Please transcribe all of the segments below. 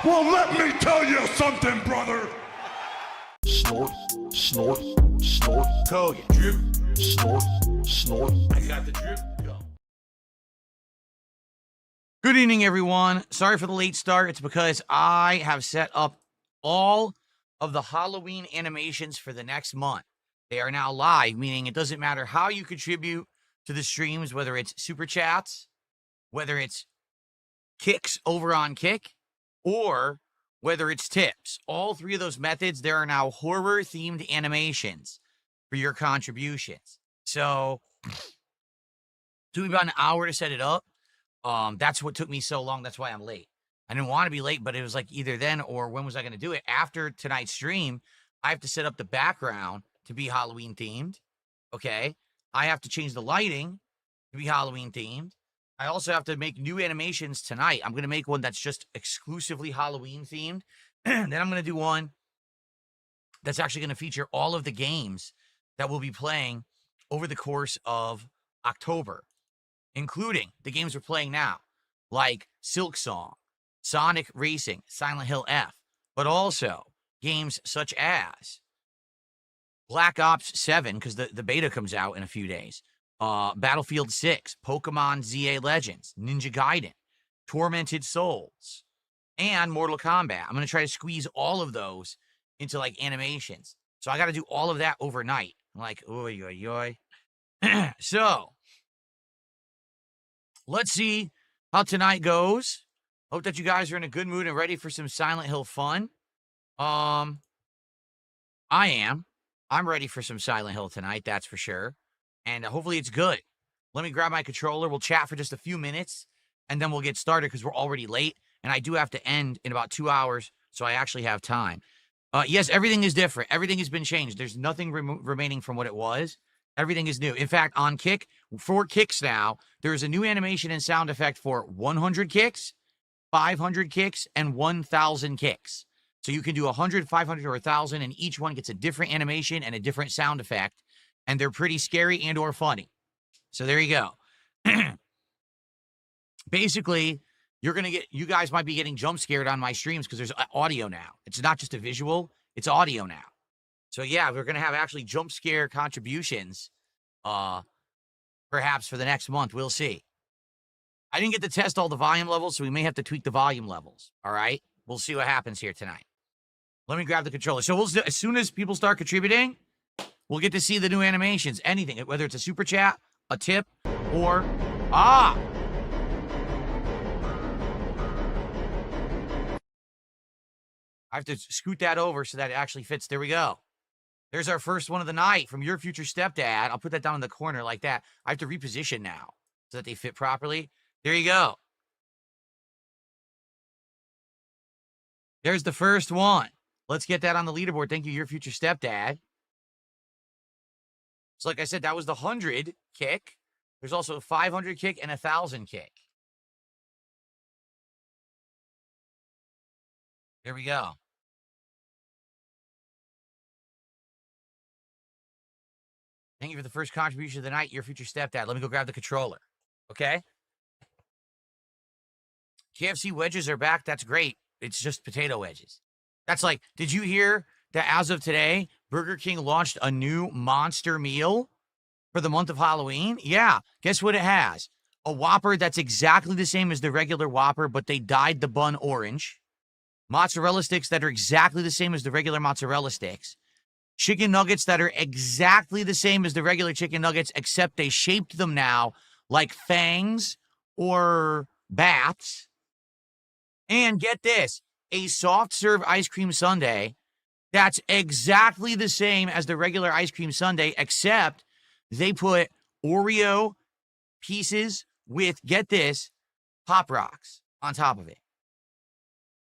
Well, let me tell you something, brother. Snort, snort, snort. Code drip. Snort, snort. I got the drip. Go. Good evening, everyone. Sorry for the late start. It's because I have set up all of the Halloween animations for the next month. They are now live, meaning it doesn't matter how you contribute to the streams, whether it's super chats, whether it's kicks over on Kick, or whether it's tips. All three of those methods, there are now horror-themed animations for your contributions. So, it took me about an hour to set it up. That's what took me so long. That's why I'm late. I didn't want to be late, but it was like either then or when was I going to do it? After tonight's stream, I have to set up the background to be Halloween themed. Okay. I have to change the lighting to be Halloween themed. I also have to make new animations tonight. I'm going to make one that's just exclusively Halloween themed. Then I'm going to do one that's actually going to feature all of the games that we'll be playing over the course of October, including the games we're playing now, like Silk Song, Sonic Racing, Silent Hill F, but also games such as Black Ops 7, because the beta comes out in a few days, Battlefield 6, Pokemon ZA Legends, Ninja Gaiden, Tormented Souls, and Mortal Kombat. I'm going to try to squeeze all of those into, like, animations. So I got to do all of that overnight. I'm like, oy, oy, oy. So, let's see how tonight goes. Hope that you guys are in a good mood and ready for some Silent Hill fun. I am. I'm ready for some Silent Hill tonight, that's for sure. And hopefully it's good. Let me grab my controller. We'll chat for just a few minutes, and then we'll get started because we're already late. And I do have to end in about 2 hours, so I actually have time. Yes, everything is different. Everything has been changed. There's nothing remaining from what it was. Everything is new. In fact, on Kick, for kicks now, there's a new animation and sound effect for 100 kicks, 500 kicks, and 1,000 kicks. So you can do 100, 500, or 1,000, and each one gets a different animation and a different sound effect, and they're pretty scary and or funny. So there you go. Basically, you guys might be getting jump scared on my streams because there's audio now. It's not just a visual, it's audio now. So yeah, we're going to have actually jump scare contributions, perhaps for the next month. We'll see. I didn't get to test all the volume levels, so we may have to tweak the volume levels. All right? We'll see what happens here tonight. Let me grab the controller. So as soon as people start contributing, we'll get to see the new animations. Anything, whether it's a super chat, a tip, or... I have to scoot that over so that it actually fits. There we go. There's our first one of the night from Your Future Stepdad. I'll put that down in the corner like that. I have to reposition now so that they fit properly. There you go. There's the first one. Let's get that on the leaderboard. Thank you, Your Future Stepdad. So like I said, that was the 100 kick. There's also a 500 kick and a 1,000 kick. There we go. Thank you for the first contribution of the night, Your Future Stepdad. Let me go grab the controller. Okay? KFC wedges are back. That's great. It's just potato wedges. That's like, did you hear that as of today, Burger King launched a new monster meal for the month of Halloween? Yeah. Guess what it has? A Whopper that's exactly the same as the regular Whopper, but they dyed the bun orange. Mozzarella sticks that are exactly the same as the regular mozzarella sticks. Chicken nuggets that are exactly the same as the regular chicken nuggets, except they shaped them now like fangs or bats. And get this, a soft serve ice cream sundae that's exactly the same as the regular ice cream sundae, except they put Oreo pieces with, get this, Pop Rocks on top of it.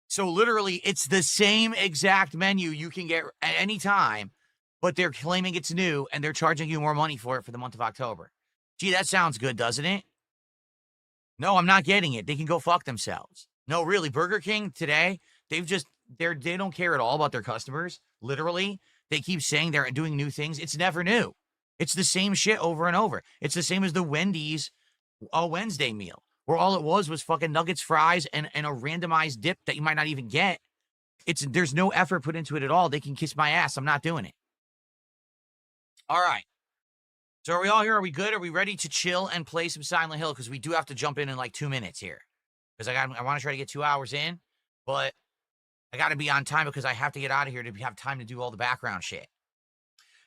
So literally, it's the same exact menu you can get at any time, but they're claiming it's new, and they're charging you more money for it for the month of October. Gee, that sounds good, doesn't it? No, I'm not getting it. They can go fuck themselves. No, really, Burger King today, they don't care at all about their customers. Literally, they keep saying they're doing new things. It's never new. It's the same shit over and over. It's the same as the Wendy's Wednesday meal, where all it was fucking nuggets, fries, and a randomized dip that you might not even get. There's no effort put into it at all. They can kiss my ass. I'm not doing it. All right. So are we all here? Are we good? Are we ready to chill and play some Silent Hill? Because we do have to jump in like 2 minutes here. Because I want to try to get 2 hours in, but I got to be on time because I have to get out of here to have time to do all the background shit.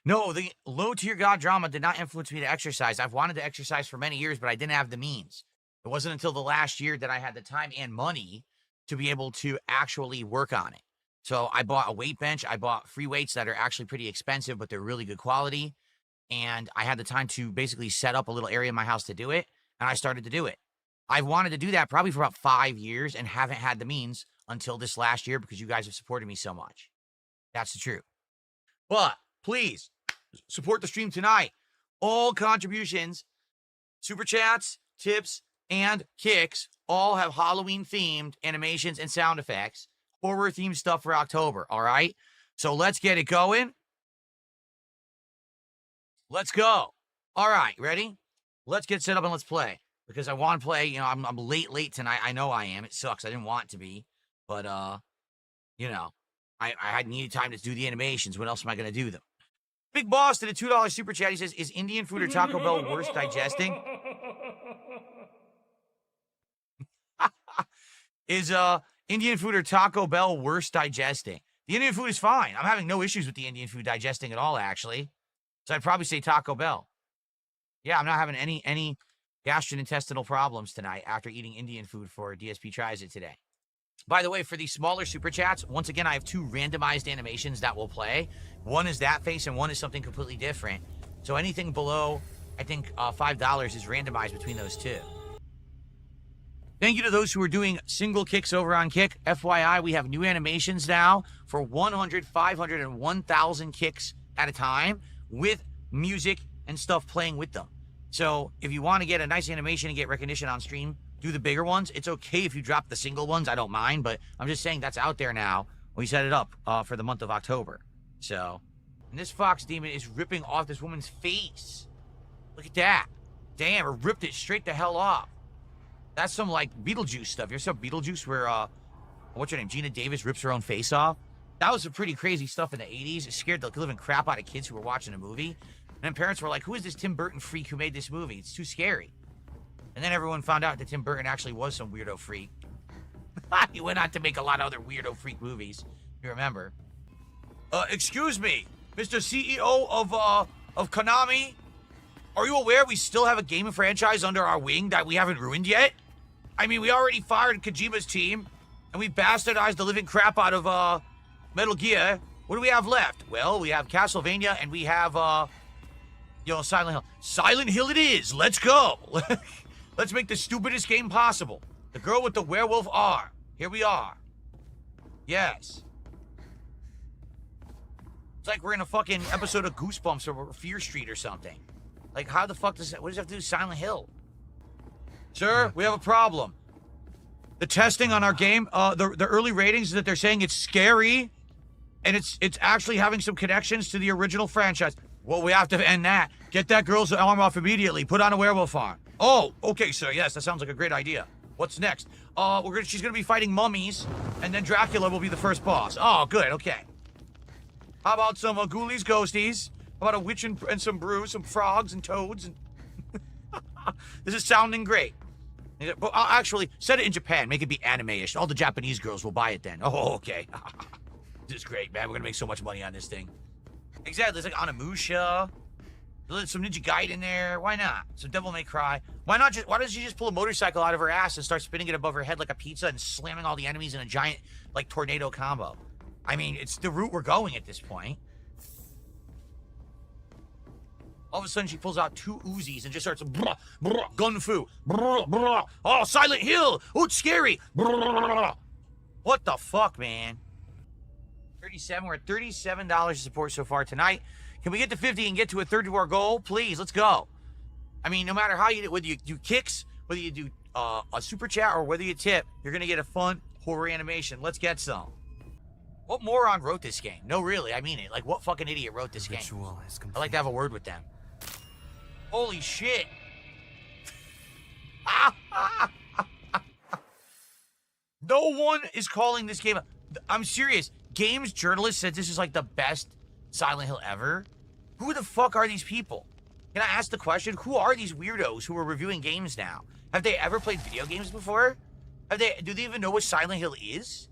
No, the low-tier god drama did not influence me to exercise. I've wanted to exercise for many years, but I didn't have the means. It wasn't until the last year that I had the time and money to be able to actually work on it. So I bought a weight bench. I bought free weights that are actually pretty expensive, but they're really good quality. And I had the time to basically set up a little area in my house to do it, and I started to do it. I've wanted to do that probably for about 5 years and haven't had the means until this last year because you guys have supported me so much. That's the truth. But please support the stream tonight. All contributions, super chats, tips, and kicks all have Halloween-themed animations and sound effects, horror-themed stuff for October, all right? So let's get it going. Let's go. All right, ready? Let's get set up and let's play. Because I want to play, you know, I'm late tonight. I know I am. It sucks. I didn't want to be. But, you know, I had needed time to do the animations. When else am I going to do them? Big Boss did a $2 super chat. He says, is Indian food or Taco Bell worse digesting? Is Indian food or Taco Bell worse digesting? The Indian food is fine. I'm having no issues with the Indian food digesting at all, actually. So I'd probably say Taco Bell. Yeah, I'm not having any gastrointestinal problems tonight after eating Indian food for DSP Tries It today. By the way, for these smaller super chats, once again, I have 2 randomized animations that will play. One is that face and one is something completely different. So anything below, I think, $5 is randomized between those 2. Thank you to those who are doing single kicks over on Kick. FYI, we have new animations now for 100, 500, and 1,000 kicks at a time with music and stuff playing with them. So if you want to get a nice animation and get recognition on stream, do the bigger ones. It's okay if you drop the single ones. I don't mind, but I'm just saying that's out there now. We set it up for the month of October. So, and this fox demon is ripping off this woman's face. Look at that. Damn, it ripped it straight the hell off. That's some, like, Beetlejuice stuff. You ever saw Beetlejuice where, what's her name? Gina Davis rips her own face off? That was some pretty crazy stuff in the 80s. It scared the living crap out of kids who were watching the movie. And then parents were like, who is this Tim Burton freak who made this movie? It's too scary. And then everyone found out that Tim Burton actually was some weirdo freak. He went on to make a lot of other weirdo freak movies, if you remember. Excuse me, Mr. CEO of Konami, are you aware we still have a gaming franchise under our wing that we haven't ruined yet? I mean, we already fired Kojima's team, and we bastardized the living crap out of, Metal Gear. What do we have left? Well, we have Castlevania, and we have, Silent Hill. Silent Hill it is! Let's go! Let's make the stupidest game possible. The girl with the werewolf R. Here we are. Yes. It's like we're in a fucking episode of Goosebumps or Fear Street or something. Like, how the fuck does that... What does that have to do with Silent Hill? Sir, we have a problem. The testing on our game, the early ratings is that they're saying it's scary, and it's actually having some connections to the original franchise. Well, we have to end that. Get that girl's arm off immediately. Put on a werewolf arm. Oh, okay, sir. Yes, that sounds like a great idea. What's next? She's gonna be fighting mummies, and then Dracula will be the first boss. Oh, good. Okay. How about some ghoulies, ghosties? How about a witch and some brews, some frogs and toads? And this is sounding great. But actually, set it in Japan. Make it be anime-ish. All the Japanese girls will buy it then. Oh, okay. This is great, man. We're gonna make so much money on this thing. Exactly. It's like Onimusha. Some Ninja Gaiden in there. Why not? Some Devil May Cry. Why doesn't she just pull a motorcycle out of her ass and start spinning it above her head like a pizza and slamming all the enemies in a giant, like, tornado combo? I mean, it's the route we're going at this point. All of a sudden, she pulls out 2 Uzis and just starts brah, brah, gun fu. Brah, brah. Oh, Silent Hill. Oh, it's scary. Brah. What the fuck, man? 37. We're at $37 of support so far tonight. Can we get to 50 and get to a third to our goal? Please, let's go. I mean, no matter how you do, whether you do kicks, whether you do a super chat, or whether you tip, you're going to get a fun horror animation. Let's get some. What moron wrote this game? No, really, I mean it. Like, what fucking idiot wrote this game? I'd like to have a word with them. Holy shit. No one is calling this game. I'm serious. Games journalist said this is like the best Silent Hill ever. Who the fuck are these people? Can I ask the question? Who are these weirdos who are reviewing games now? Have they ever played video games before? Do they even know what Silent Hill is?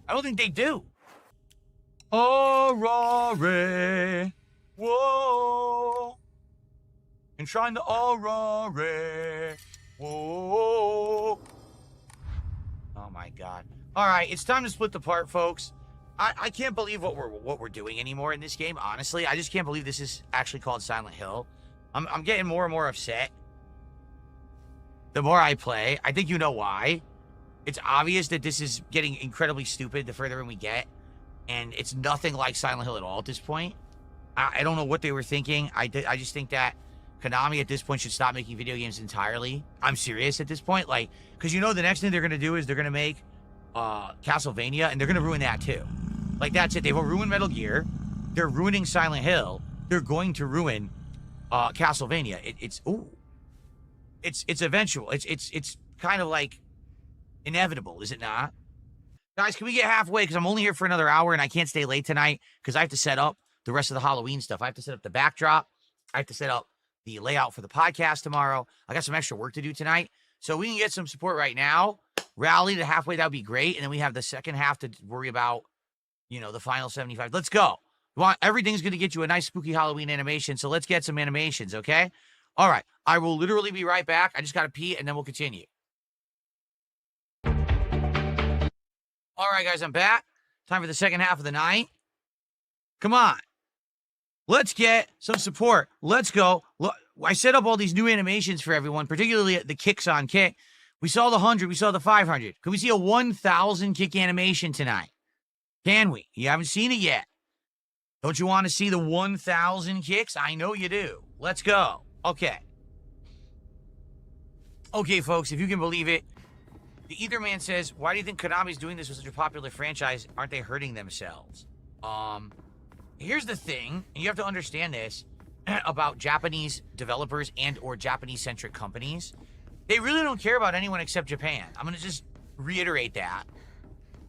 I don't think they do. Aurora. Whoa. Enshrine the Aurora. Whoa. Oh my god. All right, it's time to split the part, folks. I can't believe what we're doing anymore in this game. Honestly, I just can't believe this is actually called Silent Hill. I'm getting more and more upset the more I play. I think you know why. It's obvious that this is getting incredibly stupid the further in we get, and it's nothing like Silent Hill at all at this point. I don't know what they were thinking. I just think that Konami at this point should stop making video games entirely. I'm serious at this point, like, because you know the next thing they're gonna do is they're gonna make Castlevania, and they're gonna ruin that too. Like, that's it. They will ruin Metal Gear. They're ruining Silent Hill. They're going to ruin Castlevania. It's eventual. It's kind of like inevitable, is it not? Guys, can we get halfway? Because I'm only here for another hour, and I can't stay late tonight because I have to set up the rest of the Halloween stuff. I have to set up the backdrop. I have to set up the layout for the podcast tomorrow. I got some extra work to do tonight. So we can get some support right now. Rally to halfway, that would be great. And then we have the second half to worry about, you know, the final 75. Let's go. Everything's going to get you a nice spooky Halloween animation. So let's get some animations, okay? All right. I will literally be right back. I just got to pee, and then we'll continue. All right, guys, I'm back. Time for the second half of the night. Come on. Let's get some support. Let's go. Look, I set up all these new animations for everyone, particularly the kicks on kick. We saw the 100. We saw the 500. Can we see a 1,000 kick animation tonight? Can we? You haven't seen it yet. Don't you want to see the 1,000 kicks? I know you do. Let's go. Okay. Okay, folks, if you can believe it, the Etherman says, why do you think Konami's doing this with such a popular franchise? Aren't they hurting themselves? Here's the thing, and you have to understand this about Japanese developers and or Japanese-centric companies. They really don't care about anyone except Japan. I'm going to just reiterate that.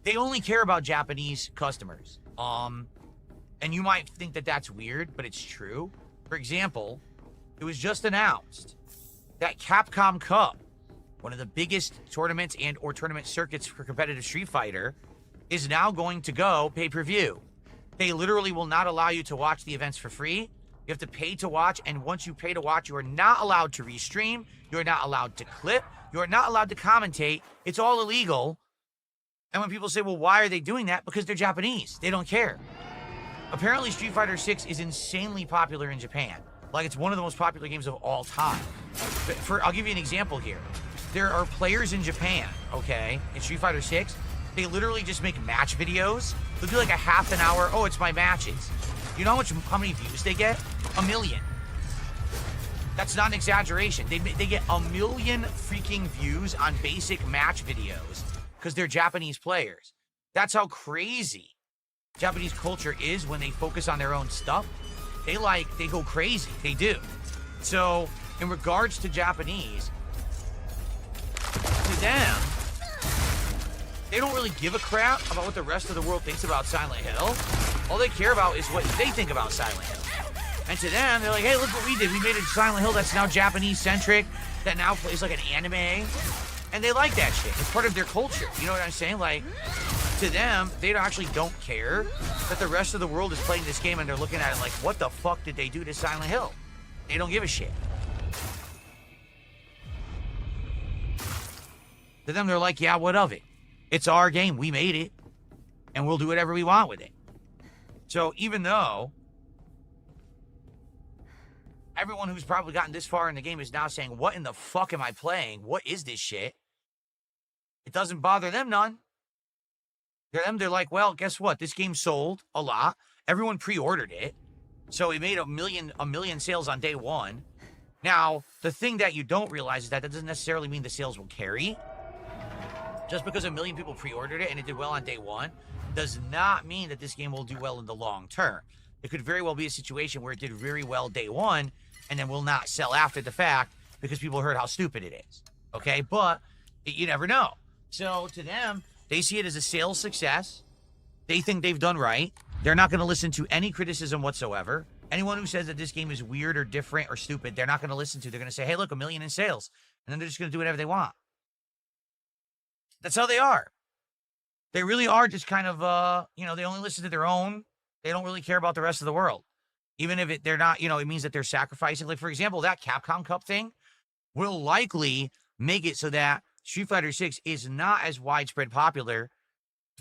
They only care about Japanese customers. And you might think that that's weird, but it's true. For example, it was just announced that Capcom Cup, one of the biggest tournaments and or tournament circuits for competitive Street Fighter, is now going to go pay-per-view. They literally will not allow you to watch the events for free. You have to pay to watch, and once you pay to watch, you are not allowed to restream. You are not allowed to clip. You are not allowed to commentate. It's all illegal. And when people say, well, why are they doing that? Because they're Japanese. They don't care. Apparently, Street Fighter 6 is insanely popular in Japan. Like, it's one of the most popular games of all time. I'll give you an example here. There are players in Japan, okay, in Street Fighter 6. They literally just make match videos. They'll do like a half an hour. Oh, it's my matches. You know how many views they get? 1 million. That's not an exaggeration. They get 1 million freaking views on basic match videos because they're Japanese players. That's how crazy Japanese culture is when they focus on their own stuff. They go crazy. They do. So, in regards to Japanese, to them, they don't really give a crap about what the rest of the world thinks about Silent Hill. All they care about is what they think about Silent Hill. And to them, they're like, hey, look what we did. We made a Silent Hill that's now Japanese-centric, that now plays like an anime. And they like that shit. It's part of their culture. You know what I'm saying? Like, to them, they actually don't care that the rest of the world is playing this game and they're looking at it like, what the fuck did they do to Silent Hill? They don't give a shit. To them, they're like, yeah, what of it? It's our game. We made it. And we'll do whatever we want with it. So even though everyone who's probably gotten this far in the game is now saying, what in the fuck am I playing? What is this shit? It doesn't bother them none. They're like, well, guess what? This game sold a lot. Everyone pre-ordered it. So it made a million sales on day one. Now, the thing that you don't realize is that doesn't necessarily mean the sales will carry. Just because 1 million people pre-ordered it and it did well on day one does not mean that this game will do well in the long term. It could very well be a situation where it did very well day one and then will not sell after the fact because people heard how stupid it is. Okay, but you never know. So to them, they see it as a sales success. They think they've done right. They're not going to listen to any criticism whatsoever. Anyone who says that this game is weird or different or stupid, they're not going to listen to. They're going to say, hey, look, 1 million in sales. And then they're just going to do whatever they want. That's how they are. They really are just kind of, they only listen to their own. They don't really care about the rest of the world. Even if they're not, it means that they're sacrificing. Like, for example, that Capcom Cup thing will likely make it so that Street Fighter 6 is not as widespread popular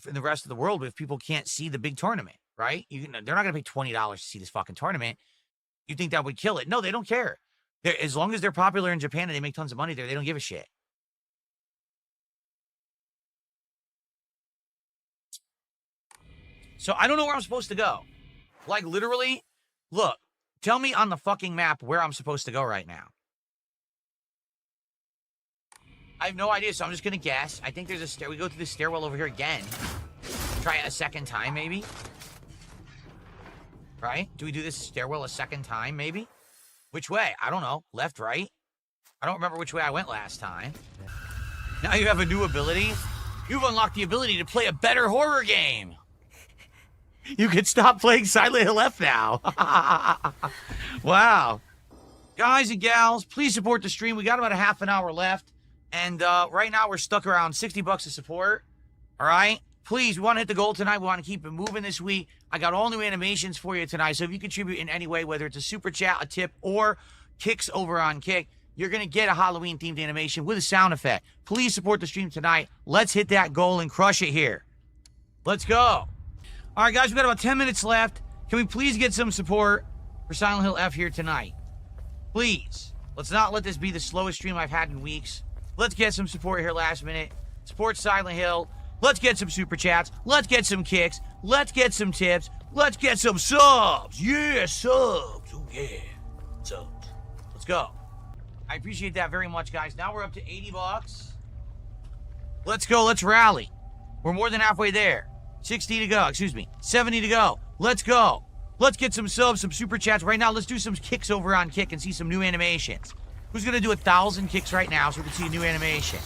in the rest of the world if people can't see the big tournament, right? They're not going to pay $20 to see this fucking tournament. You think that would kill it? No, they don't care. As long as they're popular in Japan and they make tons of money there, they don't give a shit. So I don't know where I'm supposed to go. Like, literally, look, tell me on the fucking map where I'm supposed to go right now. I have no idea, so I'm just going to guess. I think there's a stair. We go through the stairwell over here again. Try it a second time, maybe. Right? Do we do this stairwell a second time, maybe? Which way? I don't know. Left, right? I don't remember which way I went last time. Now you have a new ability. You've unlocked the ability to play a better horror game. You can stop playing Silent Hill F now. Wow. Guys and gals, please support the stream. We got about a half an hour left. And right now we're stuck around $60 to support. All right? Please, we want to hit the goal tonight. We want to keep it moving this week. I got all new animations for you tonight. So if you contribute in any way, whether it's a super chat, a tip, or kicks over on Kick, you're going to get a Halloween-themed animation with a sound effect. Please support the stream tonight. Let's hit that goal and crush it here. Let's go. All right, guys, we've got about 10 minutes left. Can we please get some support for Silent Hill F here tonight? Please. Let's not let this be the slowest stream I've had in weeks. Let's get some support here last minute. Support Silent Hill. Let's get some super chats. Let's get some kicks. Let's get some tips. Let's get some subs. Yeah, subs. Oh, yeah. Subs. Let's go. I appreciate that very much, guys. Now we're up to $80. Let's go. Let's rally. We're more than halfway there. 60 to go. Excuse me. 70 to go. Let's go. Let's get some subs, some super chats. Right now, let's do some kicks over on Kick and see some new animations. Who's going to do 1,000 kicks right now so we can see a new animation?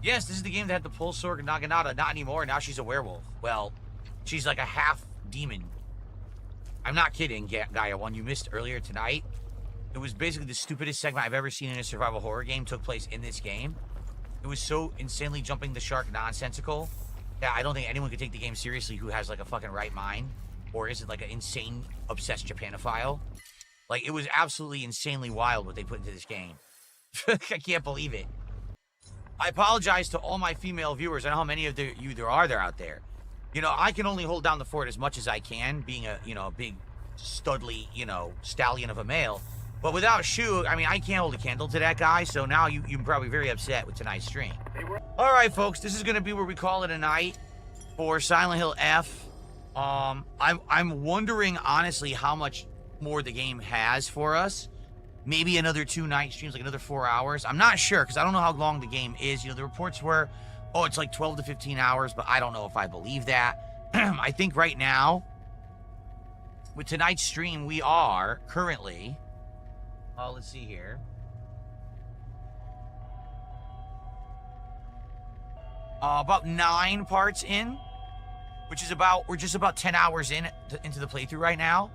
Yes, this is the game that had the pulse sword and Naginata. Not anymore. Now she's a werewolf. Well, she's like a half demon. I'm not kidding, Gaia. One you missed earlier tonight. It was basically the stupidest segment I've ever seen in a survival horror game took place in this game. It was so insanely jumping the shark nonsensical that I don't think anyone could take the game seriously who has like a fucking right mind or isn't like an insane obsessed Japanophile. Like, it was absolutely insanely wild what they put into this game. I can't believe it. I apologize to all my female viewers. I know how many of you there are out there. I can only hold down the fort as much as I can, being a, a big, studly, stallion of a male. But without Shu, I can't hold a candle to that guy, so now you're probably very upset with tonight's stream. All right, folks, this is going to be where we call it a night for Silent Hill F. I'm wondering, honestly, how much more the game has for us. Maybe another 2 night streams, like another 4 hours. I'm not sure, because I don't know how long the game is. The reports were, it's like 12 to 15 hours, but I don't know if I believe that. I think right now, with tonight's stream, we are currently, let's see here. About 9 parts in, which is we're just about 10 hours into the playthrough right now.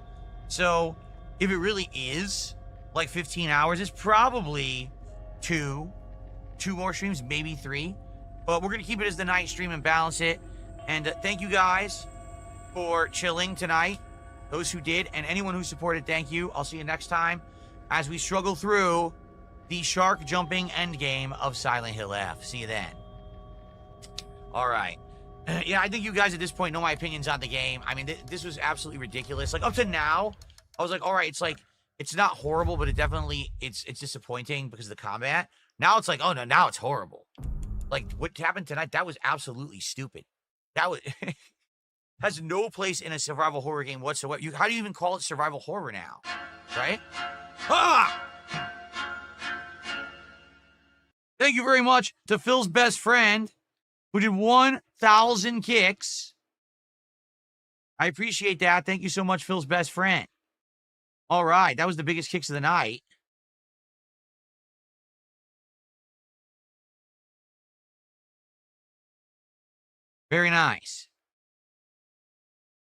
So, if it really is like 15 hours, it's probably two more streams, maybe 3. But we're going to keep it as the night stream and balance it. And thank you guys for chilling tonight. Those who did, and anyone who supported, thank you. I'll see you next time as we struggle through the shark jumping endgame of Silent Hill F. See you then. All right. Yeah, I think you guys at this point know my opinions on the game. This was absolutely ridiculous. Like, up to now, I was like, all right, it's not horrible, but it's disappointing because of the combat. Now it's like, oh no, now it's horrible. Like, what happened tonight, that was absolutely stupid. That was has no place in a survival horror game whatsoever. How do you even call it survival horror now? Right? Ah! Thank you very much to Phil's best friend, who did 1,000 kicks. I appreciate that. Thank you so much, Phil's best friend. All right, that was the biggest kicks of the night. Very nice.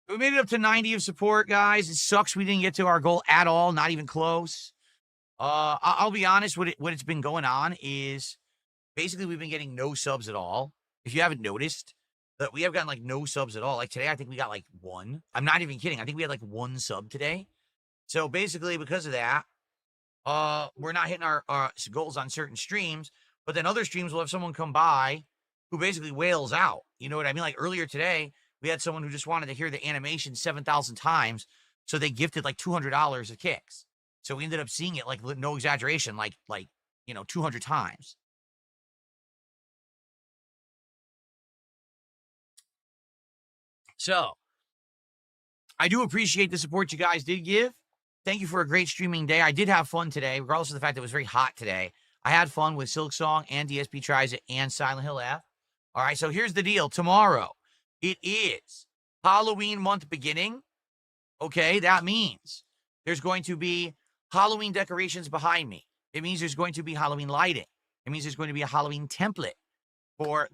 We made it up to 90 of support, guys. It sucks we didn't get to our goal at all, not even close. I'll be honest, what it's been going on is basically we've been getting no subs at all. If you haven't noticed, that we have gotten like no subs at all. Like today, I think we got like 1. I'm not even kidding. I think we had like 1 sub today. So basically, because of that, we're not hitting our goals on certain streams. But then other streams will have someone come by who basically wails out. You know what I mean? Like earlier today, we had someone who just wanted to hear the animation 7,000 times. So they gifted like $200 of kicks. So we ended up seeing it like, no exaggeration, like 200 times. So I do appreciate the support you guys did give. Thank you for a great streaming day. I did have fun today, regardless of the fact that it was very hot today. I had fun with Silk Song and DSP Tries It and Silent Hill F. All right, so here's the deal. Tomorrow, it is Halloween month beginning. Okay, that means there's going to be Halloween decorations behind me. It means there's going to be Halloween lighting. It means there's going to be a Halloween template for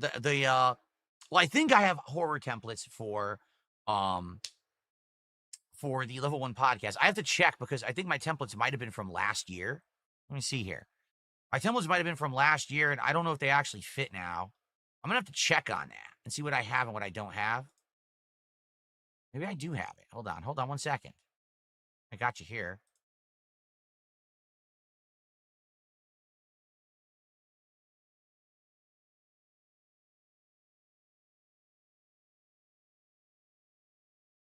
well, I think I have horror templates for the Level 1 podcast. I have to check because I think my templates might have been from last year. Let me see here. My templates might have been from last year, and I don't know if they actually fit now. I'm going to have to check on that and see what I have and what I don't have. Maybe I do have it. Hold on 1 second. I got you here.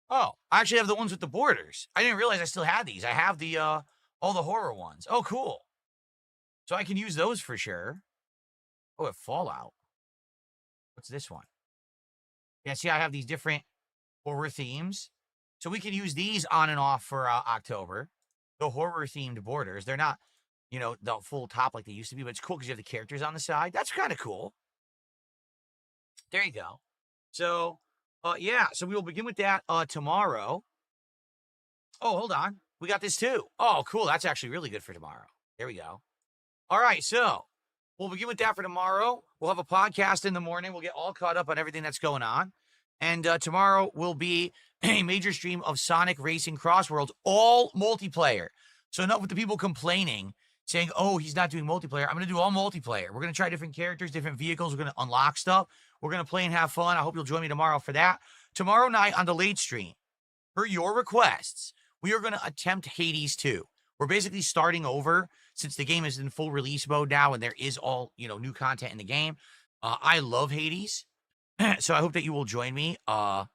Oh, I actually have the ones with the borders. I didn't realize I still had these. I have the all the horror ones. Oh, cool. So I can use those for sure. Oh, a Fallout. What's this one? Yeah, see, I have these different horror themes. So we can use these on and off for October. The horror-themed borders. They're not, the full top like they used to be, but it's cool because you have the characters on the side. That's kind of cool. There you go. So, yeah, so we will begin with that tomorrow. Oh, hold on. We got this too. Oh, cool. That's actually really good for tomorrow. There we go. All right, so we'll begin with that for tomorrow. We'll have a podcast in the morning. We'll get all caught up on everything that's going on. And tomorrow will be a major stream of Sonic Racing Cross Worlds, all multiplayer. So enough with the people complaining, saying, oh, he's not doing multiplayer. I'm going to do all multiplayer. We're going to try different characters, different vehicles. We're going to unlock stuff. We're going to play and have fun. I hope you'll join me tomorrow for that. Tomorrow night on the late stream, per your requests, we are going to attempt Hades 2. We're basically starting over since the game is in full release mode now and there is all, new content in the game. I love Hades. So I hope that you will join me for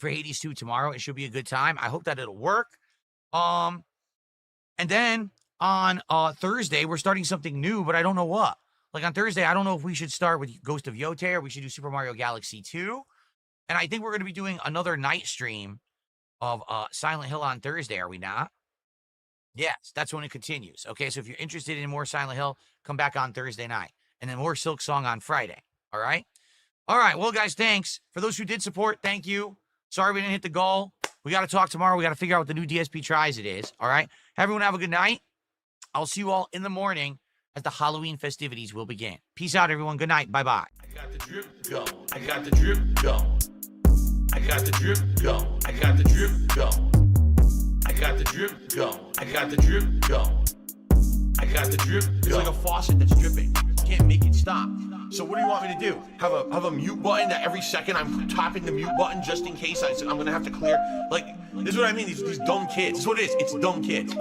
Hades 2 tomorrow. It should be a good time. I hope that it'll work. And then on Thursday, we're starting something new, but I don't know what. Like on Thursday, I don't know if we should start with Ghost of Yote or we should do Super Mario Galaxy 2. And I think we're going to be doing another night stream of Silent Hill on Thursday, are we not? Yes, that's when it continues. Okay, so if you're interested in more Silent Hill, come back on Thursday night. And then more Silk Song on Friday. All right? All right, well, guys, thanks. For those who did support, thank you. Sorry we didn't hit the goal. We got to talk tomorrow. We got to figure out what the new DSP Tries It is. All right? Everyone have a good night. I'll see you all in the morning as the Halloween festivities will begin. Peace out, everyone. Good night. Bye-bye. I got the drip go. I got the drip go. I got the drip go. I got the drip go. I got the drip go. I got the drip go. I got the drip go. It's like a faucet that's dripping. You can't make it stop. So what do you want me to do? Have a mute button that every second I'm tapping the mute button just in case I'm gonna have to clear. Like, this is what I mean. These dumb kids. This is what it is. It's dumb kids.